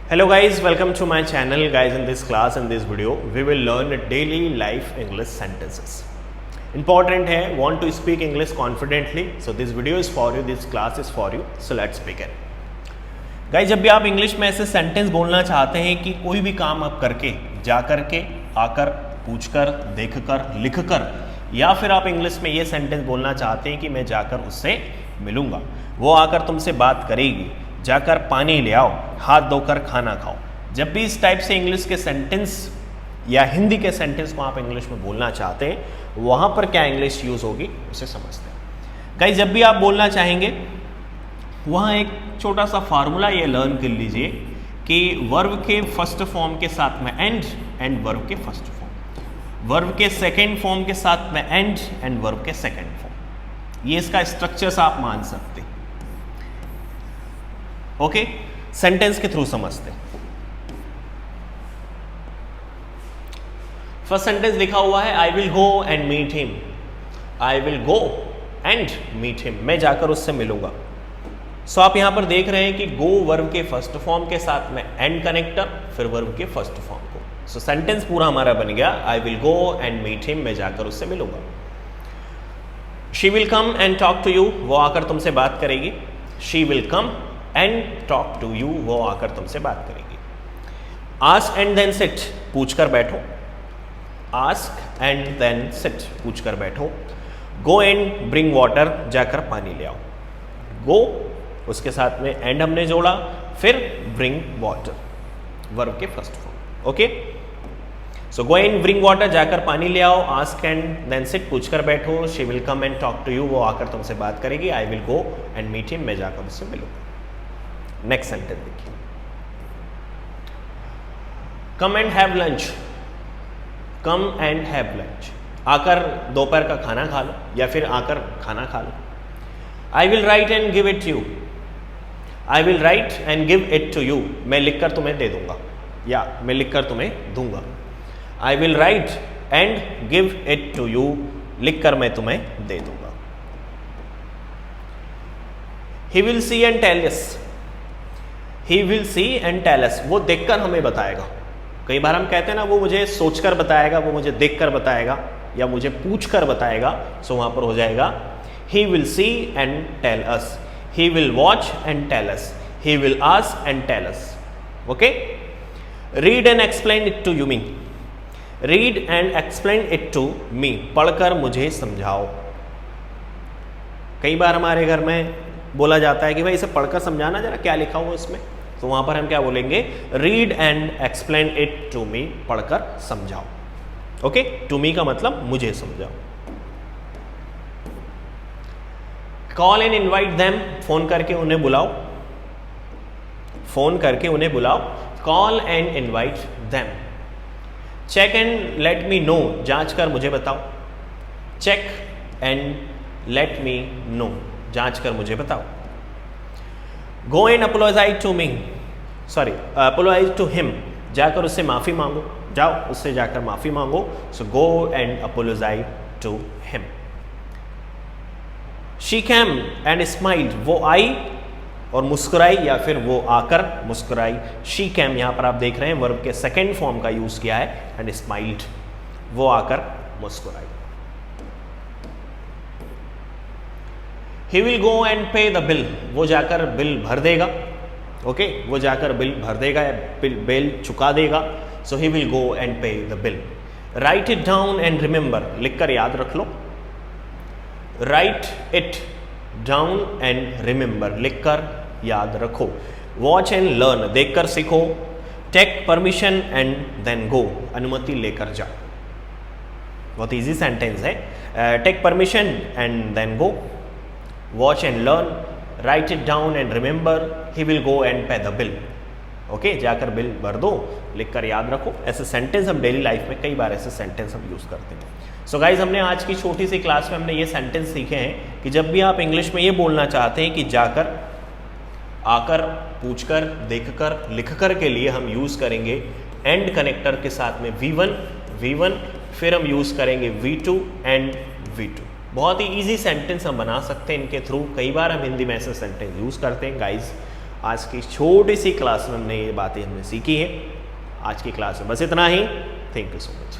Hello guys, welcome to my channel guys. In this class, in this video, we will learn daily life English sentences. Important है, want to speak English confidently. So this video is for you, this class is for you. So let's begin. Guys, जब भी आप English में ऐसे sentence बोलना चाहते हैं कि कोई भी काम आप करके, जा करके, आकर, पूछकर, देखकर, लिखकर, या फिर आप इंग्लिश में ये सेंटेंस बोलना चाहते हैं कि मैं जाकर उससे मिलूंगा, वो आकर तुमसे बात करेगी, जाकर पानी ले आओ, हाथ धोकर खाना खाओ। जब भी इस टाइप से इंग्लिश के सेंटेंस या हिंदी के सेंटेंस को आप इंग्लिश में बोलना चाहते हैं, वहाँ पर क्या इंग्लिश यूज़ होगी उसे समझते हैं। गाइस, जब भी आप बोलना चाहेंगे वहाँ एक छोटा सा फार्मूला ये लर्न कर लीजिए कि वर्ब के फर्स्ट फॉर्म के साथ में एंड वर्ब के फर्स्ट फॉर्म, वर्ब के सेकेंड फॉर्म के साथ में एंड वर्ब के सेकेंड फॉर्म, ये इसका स्ट्रक्चर्स आप मान सकते हैं। ओके, सेंटेंस के थ्रू समझते हैं। फर्स्ट सेंटेंस लिखा हुआ है I will go and meet him, I will go and meet him, मैं जाकर उससे मिलूंगा। सो आप यहां पर देख रहे हैं कि गो वर्ब के फर्स्ट फॉर्म के साथ में एंड कनेक्टर, फिर वर्ब के फर्स्ट फॉर्म को। सो सेंटेंस पूरा हमारा बन गया I will go and meet him, मैं जाकर उससे मिलूंगा। She will come and talk to you, वो आकर तुमसे बात करेगी। She will come and talk to you, वो आकर तुमसे बात करेगी। आस्क एंड देन सिट, पूछ कर बैठो। आस्क एंड देन सिट, पूछ कर बैठो। गो एंड ब्रिंग वाटर, जाकर पानी ले आओ। गो उसके साथ में एंड हमने जोड़ा, फिर ब्रिंग वाटर वर्ब के first form. Okay, so go and bring water, जाकर पानी ले आओ। आस्क एंड देन सिट, पूछ कर बैठो। She will come and talk to you, वो आकर तुमसे बात करेगी। I will go and meet him, मैं जाकर उससे मिलूंगा। नेक्स्ट सेंटेंस देखिए, come and have lunch, come and have lunch, आकर दोपहर का खाना खा लो या फिर आकर खाना खा लो। I will write and give it you, I will write and give it to you, मैं लिखकर तुम्हें दे दूंगा या मैं लिखकर तुम्हें दूंगा। I will write and give it to you, लिखकर मैं तुम्हें दे दूंगा। He will see and tell us, he will see and tell us, वो देखकर हमें बताएगा। कई बार हम कहते हैं ना वो मुझे सोचकर बताएगा, वो मुझे देखकर बताएगा या मुझे पूछकर बताएगा। सो वहां पर हो जाएगा he will see and tell us, he will watch and tell us, he will ask and tell us. Okay, read and explain it to you me, read and explain it to me, पढ़कर मुझे समझाओ। कई बार हमारे घर में बोला जाता है कि भाई इसे पढ़कर समझाना जरा, क्या लिखा हुआ है इसमें। तो वहां पर हम क्या बोलेंगे, read and explain it to me, पढ़कर समझाओ। ओके, टू मी का मतलब मुझे समझाओ। Call and invite them, phone करके उन्हें बुलाओ, फोन करके उन्हें बुलाओ। Call and invite them. Check and let me know, जांच कर मुझे बताओ। Check and let me know, जांच कर मुझे बताओ। Go and apologise to me, sorry apologise to him, जाकर उससे माफ़ी मांगो, जाओ उससे जाकर माफ़ी मांगो। So go and apologise to him. She came and smiled, वो आई और मुस्कुराई या फिर वो आकर मुस्कुराई। शी कैम यहाँ पर आप देख रहे हैं वर्ब के सेकेंड फॉर्म का यूज़ किया है, एंड स्माइल्ड, वो आकर मुस्कुराई। ही will go and pay the bill, वो जाकर बिल भर देगा। ओके, वो जाकर बिल भर देगा या बिल चुका देगा। So he will go and pay the bill. Write it down and remember, लिखकर याद रख लो। Write it down and remember, लिखकर याद रखो। वॉच एंड लर्न, देखकर सीखो। Take permission and then go, अनुमति लेकर जाओ। बहुत इजी सेंटेंस है। Take permission and then go, watch and learn, write it down and remember, he will go and pay the bill. Okay, जाकर bill भर दो, लिखकर याद रखो। ऐसे सेंटेंस हम डेली लाइफ में कई बार ऐसे सेंटेंस हम यूज़ करते हैं। सो गाइज, हमने आज की छोटी सी क्लास में हमने ये सेंटेंस सीखे हैं कि जब भी आप इंग्लिश में ये बोलना चाहते हैं कि जाकर, आकर, पूछकर, देखकर, लिखकर के लिए हम यूज़ करेंगे एंड कनेक्टर के साथ में V1, फिर हम यूज़ करेंगे V2 एंड V2। बहुत ही इजी सेंटेंस हम बना सकते हैं इनके थ्रू। कई बार हम हिंदी में ऐसे सेंटेंस यूज़ करते हैं। गाइज, आज की छोटी सी क्लास में हमने ये बातें हमने सीखी हैं। आज की क्लास में बस इतना ही। Thank you so much.